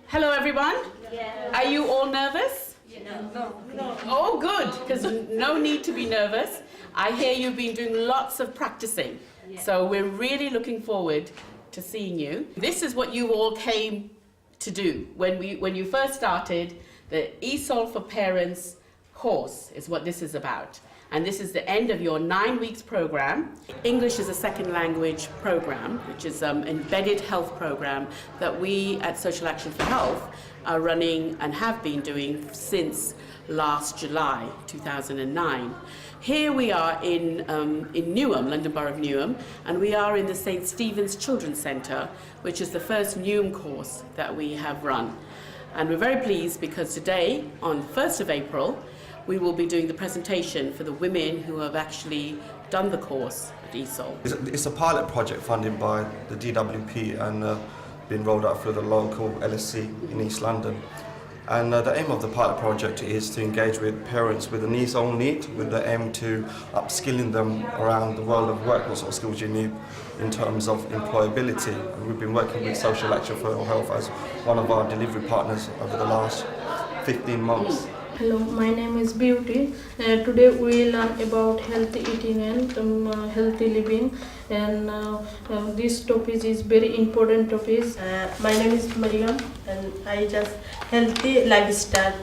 Hello everyone. Yeah. Are you all nervous? No. Oh good, because no need to be nervous. I hear you've been doing lots of practicing. Yeah. So we're really looking forward to seeing you. This is what you all came to do. When you first started, the ESOL for Parents course is what this is about. And this is the end of your 9 weeks program. English is a second language program, which is an embedded health program that we at Social Action for Health are running and have been doing since last July 2009. Here we are in Newham, London Borough of Newham, and we are in the St. Stephen's Children's Centre, which is the first Newham course that we have run. And we're very pleased because today, on the 1st of April, we will be doing the presentation for the women who have actually done the course at ESOL. It's a pilot project funded by the DWP and being rolled out through the local LSC in East London. And the aim of the pilot project is to engage with parents with an ESOL need, with the aim to upskilling them around the world of work, what sort of skills you need in terms of employability. And we've been working with Social Action for Health as one of our delivery partners over the last 15 months. Hello, my name is Beauty. Today we will learn about healthy eating and healthy living, and this topic is very important topic. My name is Mariam and I just healthy lifestyle.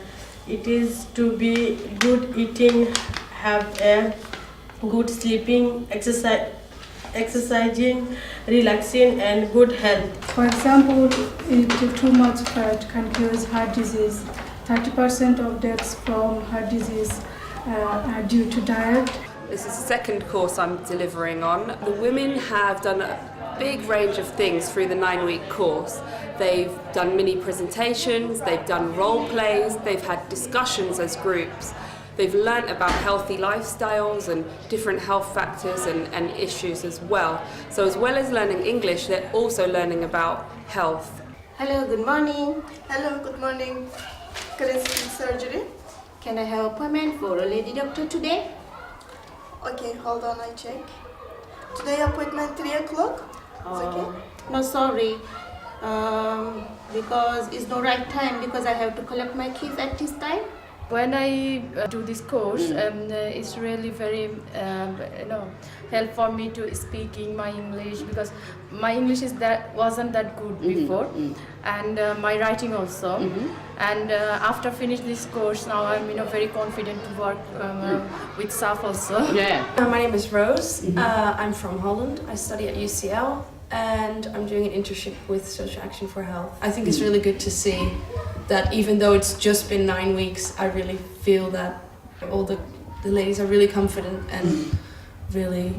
It is to be good eating, have a good sleeping, exercising, relaxing and good health. For example, eating too much fat can cause heart disease. 30% of deaths from heart disease are due to diet. This is the second course I'm delivering on. The women have done a big range of things through the 9-week course. They've done mini presentations, they've done role plays, they've had discussions as groups. They've learnt about healthy lifestyles and different health factors and issues as well. So as well as learning English, they're also learning about health. Hello, good morning. Hello, good morning. Credential surgery. Can I have an appointment for a lady doctor today? Okay, hold on, I check. Today appointment 3 o'clock. Okay? No, sorry. Because it's no right time because I have to collect my kids at this time. When I do this course, it's really very help for me to speaking my English, because my English wasn't that good before, and my writing also. And after finish this course, now I'm very confident to work with staff also. My name is Rose. I'm from Holland. I study at UCL and I'm doing an internship with Social Action for Health. I think it's really good to see that even though it's just been 9 weeks, I really feel that all the ladies are really confident and really,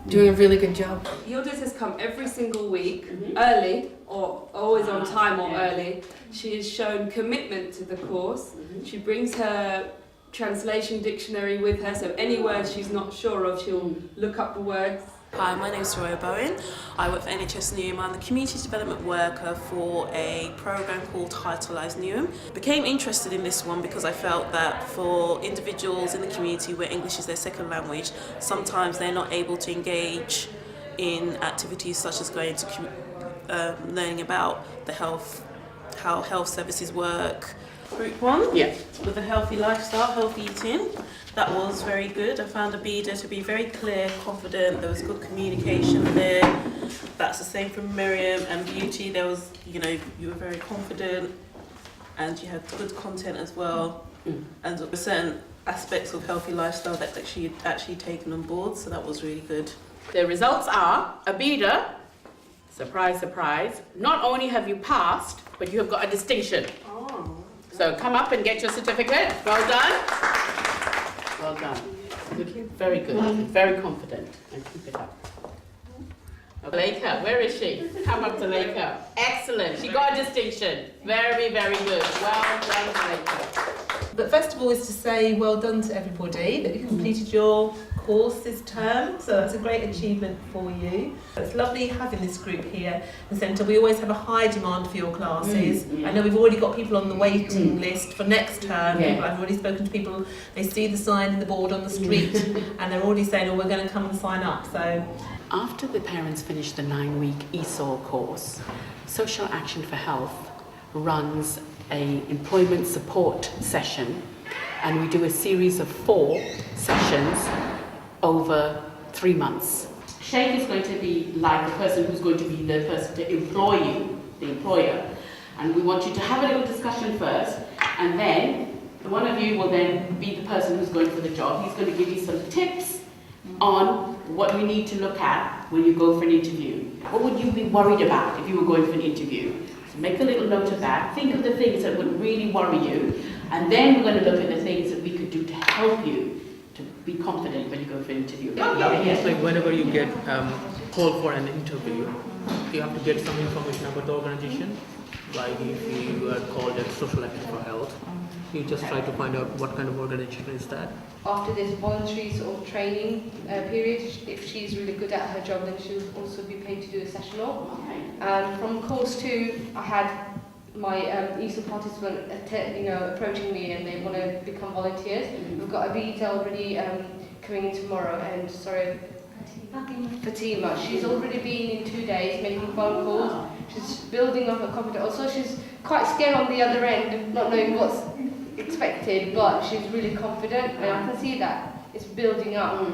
doing a really good job. Yildiz has come every single week, early or always on time or early. She has shown commitment to the course. She brings her translation dictionary with her, so any words she's not sure of, she'll look up the words. Hi, my name is Roya Bowen. I work for NHS Newham. I'm the community development worker for a programme called Heightalise Newham. Became interested in this one because I felt that for individuals in the community where English is their second language, sometimes they're not able to engage in activities such as going to learning about the health, how health services work, Group 1. Yeah. With a healthy lifestyle, healthy eating. That was very good. I found Abida to be very clear, confident. There was good communication there. That's the same for Miriam and Beauty. There was, you know, you were very confident and you had good content as well. And certain aspects of healthy lifestyle that she had actually taken on board. So that was really good. The results are, Abida, surprise, surprise, not only have you passed, but you have got a distinction. Oh. So come up and get your certificate. Well done. Well done. Good. Very good. Very confident. And keep it up. Leica, where is she? Come up to Leica. Excellent. She got a distinction. Very, very good. Well done, Leica. But first of all is to say well done to everybody that you completed your course this term, so that's a great achievement for you. It's lovely having this group here in the centre. We always have a high demand for your classes. I know we've already got people on the waiting list for next term. I've already spoken to people, they see the sign in the board on the street and they're already saying, oh, we're going to come and sign up. So after the parents finish the 9-week ESOL course, Social Action for Health runs an employment support session, and we do a series of 4 sessions over 3 months. Sheikh is going to be like the person who's going to be the person to employ you, the employer, and we want you to have a little discussion first, and then one of you will then be the person who's going for the job. He's going to give you some tips on what you need to look at when you go for an interview. What would you be worried about if you were going for an interview? So make a little note of that. Think of the things that would really worry you, and then we're going to look at the things that we could do to help you to be confident when you go for an interview. It's like whenever you get called for an interview, you have to get some information about the organization. Like if you are called at Social Action for Health, you just try to find out what kind of organization is that. After this voluntary sort of training period, if she's really good at her job, then she'll also be paid to do a sessional. And from course 2, I had my ESOL participant approaching me and they want to become volunteers. We've got Abida already coming in tomorrow, and Fatima. She's already been in 2 days making phone calls. She's building up her confidence. Also, she's quite scared on the other end, not knowing what's expected, but she's really confident, and I can see that it's building up.